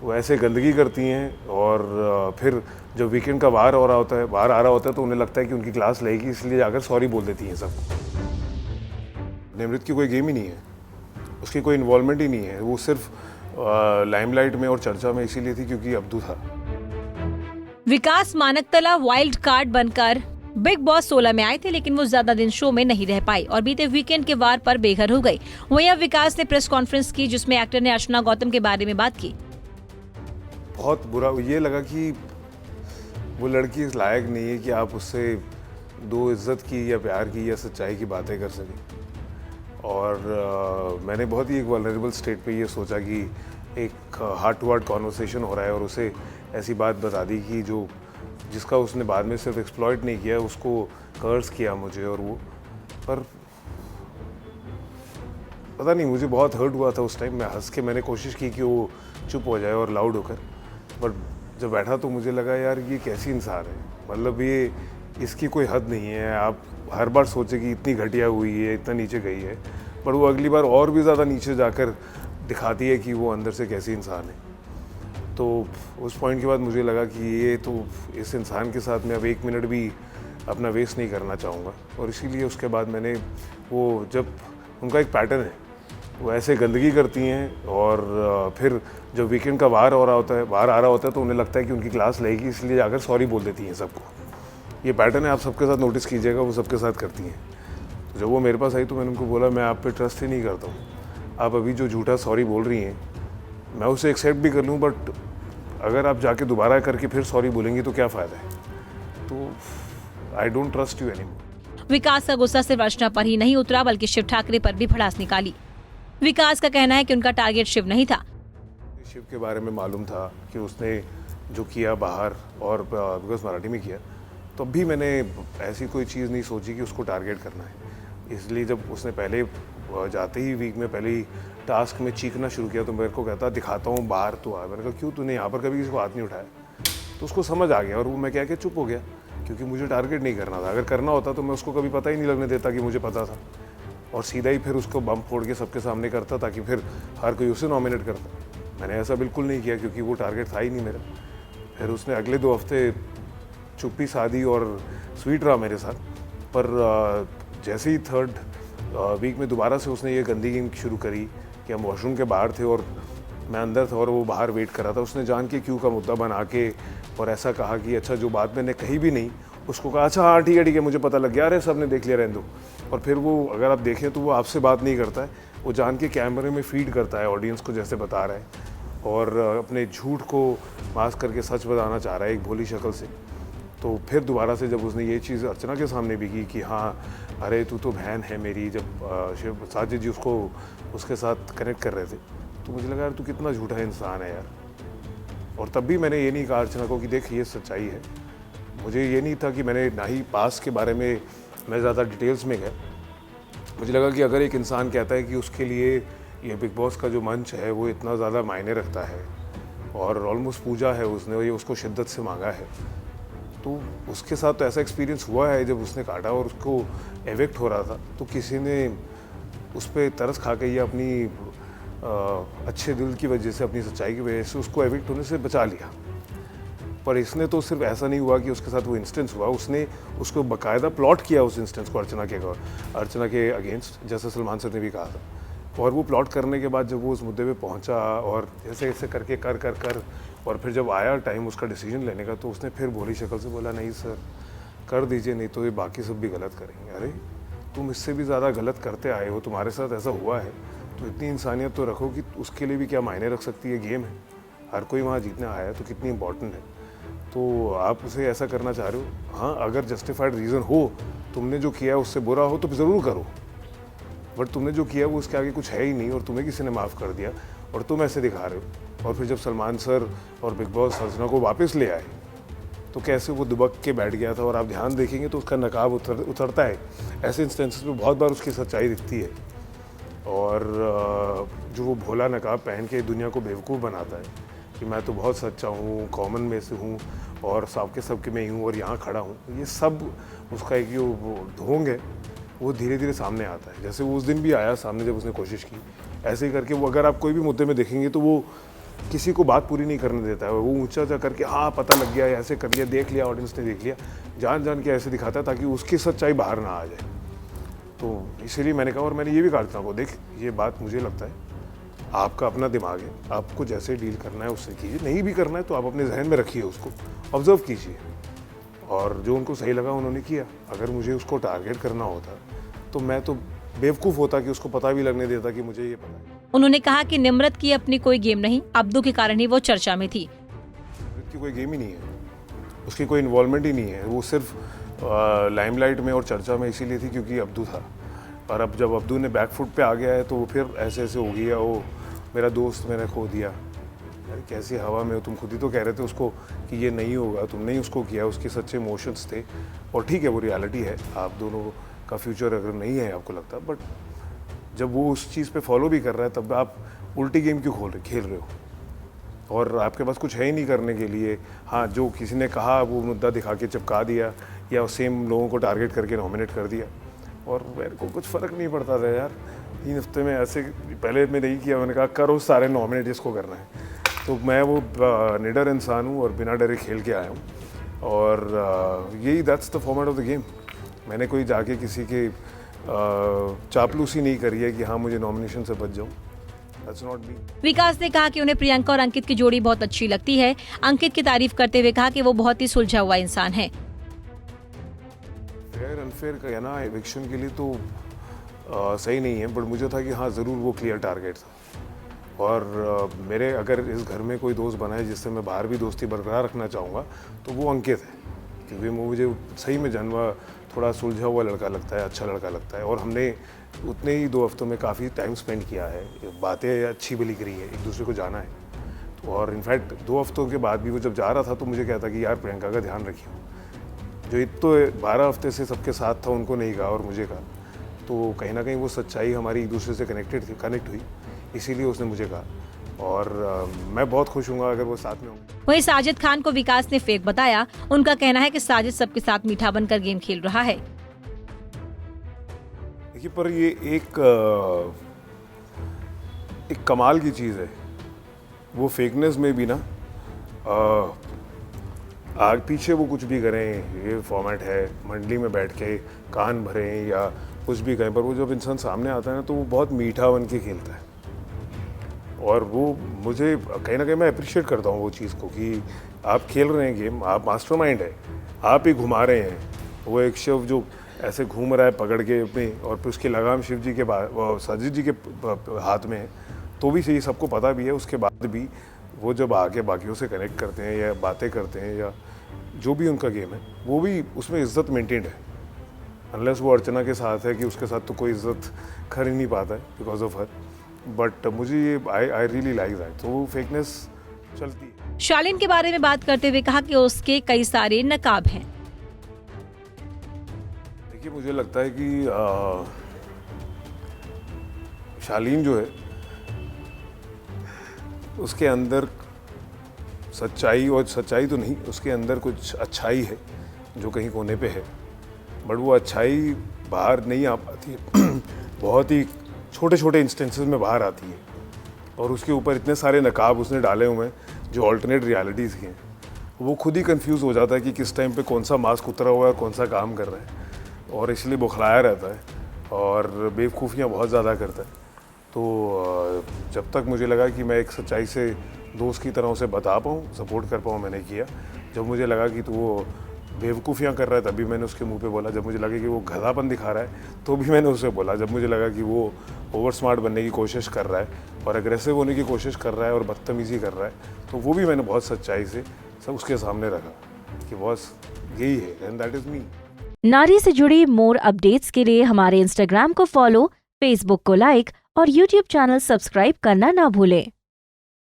वो ऐसे गंदगी करती हैं और फिर जब वीकेंड का बाहर आ रहा होता है तो उन्हें लगता है कि उनकी क्लास लगेगी, इसलिए जाकर सॉरी बोल देती हैं सबको। निमृत की कोई गेम ही नहीं है, उसकी कोई इन्वॉल्वमेंट ही नहीं है, वो सिर्फ लाइमलाइट में और चर्चा में इसीलिए थी क्योंकि अब्दू था। विकास मानकतला वाइल्ड कार्ड बनकर बिग बॉस 16 में आए थे, लेकिन वो ज्यादा दिन शो में नहीं रह पाई और बीते वीकेंड के वार पर बेघर हो गई। वहीं अब विकास ने प्रेस कॉन्फ्रेंस की जिसमें एक्टर ने अर्चना गौतम के बारे में बात की। बहुत बुरा ये लगा कि वो लड़की इस लायक नहीं है कि आप उससे दो इज्जत की या प्यार की या सच्चाई की बातें कर सकें। और मैंने बहुत ही एक वल्नरेबल स्टेट पे ये सोचा कि एक हार्ट टू हार्ट कॉन्वर्सेशन हो रहा है और उसे ऐसी बात बता दी कि जिसका उसने बाद में सिर्फ एक्सप्लॉइट नहीं किया, उसको कर्स किया मुझे। और वो पर पता नहीं, मुझे बहुत हर्ट हुआ था उस टाइम। मैं हंस के मैंने कोशिश की कि वो चुप हो जाए और लाउड होकर, बट जब बैठा तो मुझे लगा यार ये कैसी इंसान है, मतलब ये इसकी कोई हद नहीं है। आप हर बार सोचे कि इतनी घटिया हुई है, इतना नीचे गई है, पर वो अगली बार और भी ज़्यादा नीचे जाकर दिखाती है कि वो अंदर से कैसी इंसान है। तो उस पॉइंट के बाद मुझे लगा कि ये तो इस इंसान के साथ मैं अब एक मिनट भी अपना वेस्ट नहीं करना चाहूँगा। और इसीलिए उसके बाद मैंने वो, जब उनका एक पैटर्न है, वो ऐसे गंदगी करती हैं और फिर जब वीकेंड का बाहर आ रहा होता है तो उन्हें लगता है कि उनकी क्लास लगेगी, इसलिए जाकर सॉरी बोल देती हैं सबको। ये पैटर्न है, आप सबके साथ नोटिस कीजिएगा, वो सबके साथ करती हैं। तो जब वो मेरे पास आई तो मैंने उनको बोला मैं आप पे ट्रस्ट ही नहीं करता हूँ। आप अभी जो झूठा सॉरी बोल रही हैं मैं उसे एक्सेप्ट भी कर लूँ, बट अगर आप जाके दोबारा करके फिर सॉरी बोलेंगी तो क्या फ़ायदा है। तो I don't trust you anymore. Vikas का गुस्सा सिर्फ अर्चना पर ही नहीं उतरा बल्कि शिव ठाकरे पर भी भड़ास निकाली। विकास का कहना है कि उनका टारगेट शिव नहीं था। शिव के बारे में मालूम था कि उसने जो किया बाहर और बिकॉज मराठी में किया, तो भी मैंने ऐसी कोई चीज़ नहीं सोची कि उसको टारगेट करना है। इसलिए जब उसने पहले जाते ही वीक में पहले ही टास्क में चीखना शुरू किया तो मेरे को कहता दिखाता हूँ बाहर तो आ। मैंने कहा क्यों, तूने यहाँ पर कभी किसी को हाथ नहीं उठाया? तो उसको समझ आ गया और वो मैं क्या चुप हो गया, क्योंकि मुझे टारगेट नहीं करना था। अगर करना होता तो मैं उसको कभी पता ही नहीं लगने देता कि मुझे पता था, और सीधा ही फिर उसको बम फोड़ के सबके सामने करता ताकि फिर हर कोई उसे नॉमिनेट करता। मैंने ऐसा बिल्कुल नहीं किया क्योंकि वो टारगेट था ही नहीं मेरा। फिर उसने अगले 2 हफ्ते चुप्पी साधी और स्वीट रहा मेरे साथ, पर जैसे ही 3rd वीक में दोबारा से उसने ये गंदी गेम शुरू करी कि हम वॉशरूम के बाहर थे और मैं अंदर था और वो बाहर वेट कर रहा था। उसने जान के क्यों का मुद्दा बना के और ऐसा कहा कि अच्छा जो बात मैंने कही भी नहीं उसको कहा अच्छा हाँ ठीक है मुझे पता लग गया, अरे सब ने देख लिया, रहने दो। और फिर वो अगर आप देखें तो वो आपसे बात नहीं करता है, वो जान के कैमरे में फीड करता है ऑडियंस को जैसे बता रहा है, और अपने झूठ को मास्क करके सच बताना चाह रहा है एक भोली शक्ल से। तो फिर दोबारा से जब उसने ये चीज़ अर्चना के सामने भी की कि हाँ अरे तू तो बहन है मेरी, जब शिव साजिद जी उसको उसके साथ कनेक्ट कर रहे थे, तो मुझे लगा यार तू कितना झूठा इंसान है यार। और तब भी मैंने ये नहीं कहा अर्चना को कि देख ये सच्चाई है। मुझे ये नहीं था कि मैंने ना ही पास के बारे में मैं ज़्यादा डिटेल्स में गया। मुझे लगा कि अगर एक इंसान कहता है कि उसके लिए ये बिग बॉस का जो मंच है वो इतना ज़्यादा मायने रखता है और ऑलमोस्ट पूजा है उसने, ये उसको शिद्दत से मांगा है, तो उसके साथ तो ऐसा एक्सपीरियंस हुआ है जब उसने काटा और उसको एविक्ट हो रहा था तो किसी ने उस पर तरस खा के या अपनी अच्छे दिल की वजह से, अपनी सच्चाई की वजह से उसको एविक्ट होने से बचा लिया। पर इसने तो सिर्फ ऐसा नहीं हुआ कि उसके साथ वो इंस्टेंस हुआ, उसने उसको बाकायदा प्लॉट किया उस इंस्टेंस को अर्चना के अगेंस्ट, जैसे सलमान सर ने भी कहा था। और वो प्लॉट करने के बाद जब वो उस मुद्दे पे पहुंचा और ऐसे ऐसे करके कर और फिर जब आया टाइम उसका डिसीजन लेने का तो उसने फिर भोली शक्ल से बोला नहीं सर कर दीजिए, नहीं तो ये बाकी सब भी गलत करेंगे। अरे तुम इससे भी ज़्यादा गलत करते आए हो, तुम्हारे साथ ऐसा हुआ है, तो इतनी इंसानियत तो रखो कि उसके लिए भी क्या मायने रख सकती है, गेम है, हर कोई वहाँ जीतने आया है, तो कितनी इंपॉर्टेंट है। तो आप उसे ऐसा करना चाह रहे हो, हाँ अगर जस्टिफाइड रीज़न हो, तुमने जो किया उससे बुरा हो तो ज़रूर करो, बट तुमने जो किया वो उसके आगे कुछ है ही नहीं और तुम्हें किसी ने माफ़ कर दिया और तुम ऐसे दिखा रहे हो। और फिर जब सलमान सर और बिग बॉस अर्चना को वापस ले आए तो कैसे वो दुबक के बैठ गया था, और आप ध्यान देखेंगे तो उसका नकाब उतरता है। ऐसे इंस्टेंसेस में बहुत बार उसकी सच्चाई दिखती है, और जो वो भोला नकाब पहन के दुनिया को बेवकूफ़ बनाता है कि मैं तो बहुत सच्चा हूँ, कॉमन में से हूँ और सबके में ही हूँ और यहाँ खड़ा हूँ, ये सब उसका एक जो ढोंग है वो धीरे धीरे सामने आता है। जैसे वो उस दिन भी आया सामने जब उसने कोशिश की, ऐसे ही करके वो, अगर आप कोई भी मुद्दे में देखेंगे तो वो किसी को बात पूरी नहीं करने देता है। वो ऊंचा ऊंचा करके हाँ पता लग गया, ऐसे कर लिया, देख लिया, ऑडियंस ने देख लिया, जान जान के ऐसे दिखाता है ताकि उसकी सच्चाई बाहर ना आ जाए। तो इसीलिए मैंने कहा, और मैंने ये भी कहा था को, देख ये बात मुझे लगता है आपका अपना दिमाग है, आपको जैसे डील करना है उससे कीजिए, नहीं भी करना है तो आप अपने जहन में रखिए, उसको ऑब्जर्व कीजिए। और जो उनको सही लगा उन्होंने किया। अगर मुझे उसको टारगेट करना होता तो मैं तो बेवकूफ़ होता कि उसको पता भी लगने देता कि मुझे ये पता है। उन्होंने कहा कि निम्रत की अपनी कोई गेम नहीं, अब्दू के कारण ही वो चर्चा में थी। निम्रत की कोई गेम ही नहीं है, उसकी कोई इन्वॉल्वमेंट ही नहीं है। वो सिर्फ लाइमलाइट में और चर्चा में इसीलिए थी क्योंकि अब्दू था। और अब जब अब्दू ने बैकफुट पे आ गया है तो वो फिर ऐसे ऐसे हो गया, वो मेरा दोस्त मैंने खो दिया। यार कैसी हवा में हो, तुम खुद ही तो कह रहे थे उसको कि ये नहीं होगा, तुमने ही उसको किया, उसके सच्चे इमोशंस थे। और ठीक है वो रियलिटी है, आप दोनों का फ्यूचर अगर नहीं है आपको लगता, बट जब वो उस चीज़ पे फॉलो भी कर रहा है तब आप उल्टी गेम क्यों खेल रहे हो? और आपके पास कुछ है ही नहीं करने के लिए। हाँ, जो किसी ने कहा वो मुद्दा दिखा के चिपका दिया या सेम लोगों को टारगेट करके नॉमिनेट कर दिया, और मेरे को कुछ फ़र्क नहीं पड़ता था यार। 3 हफ्ते में ऐसे पहले मैं नहीं किया, मैंने कहा करो सारे नॉमिनेट जिसको करना है। तो मैं वो निडर इंसान हूँ और बिना डरे खेल के आया हूँ, और यही that's the format of the game. मैंने कोई जाके किसी के चापलूसी नहीं करी है कि हाँ मुझे नॉमिनेशन से बच जाऊँ। That's not me. विकास ने कहा कि उन्हें प्रियंका और अंकित की जोड़ी बहुत अच्छी लगती है। अंकित की तारीफ करते हुए कहा कि वो बहुत ही सुलझा हुआ इंसान है। फेयर अनफेयर कहना एविक्शन के लिए तो सही नहीं है, बट मुझे था कि हाँ ज़रूर वो क्लियर टारगेट था। और मेरे अगर इस घर में कोई दोस्त बना है जिससे मैं बाहर भी दोस्ती बरकरार रखना चाहूँगा तो वो अंकित है, क्योंकि मुझे सही में जन्मा थोड़ा सुलझा हुआ लड़का लगता है, अच्छा लड़का लगता है। और हमने उतने ही 2 हफ्तों में काफ़ी टाइम स्पेंड किया है, बातें अच्छी भली करी है, एक दूसरे को जाना है। तो और इनफैक्ट 2 हफ्तों के बाद भी वो जब जा रहा था तो मुझे कहता कि यार प्रियंका का ध्यान रखिए। जो तो 12 हफ्ते से सबके साथ था उनको नहीं कहा और मुझे कहा, तो कहीं ना कहीं वो सच्चाई हमारी एक दूसरे से कनेक्ट हुई, इसीलिए उसने मुझे कहा। और मैं बहुत खुश हूँगा अगर वो साथ में होंगे। वहीं साजिद खान को विकास ने फेक बताया। उनका कहना है कि साजिद सबके साथ मीठा बनकर गेम खेल रहा है। देखिए, पर ये एक कमाल की चीज़ है, वो फेकनेस में भी ना आग पीछे वो कुछ भी करें, ये फॉर्मेट है, मंडली में बैठ के कान भरें या कुछ भी करें, पर वो जब इंसान सामने आता है ना तो वो बहुत मीठा बन के खेलता है। और वो मुझे कहीं ना कहीं मैं अप्रिशिएट करता हूँ वो चीज़ को कि आप खेल रहे हैं गेम, आप मास्टरमाइंड है, आप ही घुमा रहे हैं। वो एक शिव जो ऐसे घूम रहा है पकड़ के अपने, और फिर उसकी लगाम शिव जी के साजिद जी के हाथ में है, तो भी सही सबको पता भी है। उसके बाद भी वो जब आके बाकियों से कनेक्ट करते हैं या बातें करते हैं या जो भी उनका गेम है, वो भी उसमें इज्जत मेंटेन्ड है। अनलेस वो अर्चना के साथ है कि उसके साथ तो कोई इज्जत कर ही नहीं पाता है बिकॉज ऑफ हर। बट मुझे ये आई रियली लाइक दैट, तो वो फेकनेस चलती है। शालीन के बारे में बात करते हुए कहा कि उसके कई सारे नकाब हैं। देखिए, मुझे लगता है कि शालीन जो है उसके अंदर सच्चाई, और सच्चाई तो नहीं, उसके अंदर कुछ अच्छाई है जो कहीं कोने पे है, बट वो अच्छाई बाहर नहीं आ पाती है। बहुत ही छोटे छोटे इंस्टेंसेस में बाहर आती है, और उसके ऊपर इतने सारे नकाब उसने डाले हुए हैं जो ऑल्टरनेट रियलिटीज़ की हैं। वो खुद ही कंफ्यूज हो जाता है कि किस टाइम पे कौन सा मास्क उतरा हुआ है, कौन सा काम कर रहा है, और इसलिए बौखलाया रहता है और बेवकूफ़ियाँ बहुत ज़्यादा करता है। तो जब तक मुझे लगा कि मैं एक सच्चाई से दोस्त की तरह उसे बता पाऊँ, सपोर्ट कर पाऊँ, मैंने किया। जब मुझे लगा कि तो वो बेवकूफ़ियाँ कर रहा है तभी मैंने उसके मुंह पे बोला। जब मुझे लगा कि वो गधापन दिखा रहा है तो भी मैंने उसे बोला। जब मुझे लगा कि वो ओवर स्मार्ट बनने की कोशिश कर रहा है और एग्रेसिव होने की कोशिश कर रहा है और बदतमीज़ी कर रहा है, तो वो भी मैंने बहुत सच्चाई से सब उसके सामने रखा कि बॉस यही है, एंड दैट इज़ मी। नारी से जुड़ी मोर अपडेट्स के लिए हमारे इंस्टाग्राम को फॉलो, फेसबुक को लाइक और यूट्यूब चैनल सब्सक्राइब करना ना भूलें।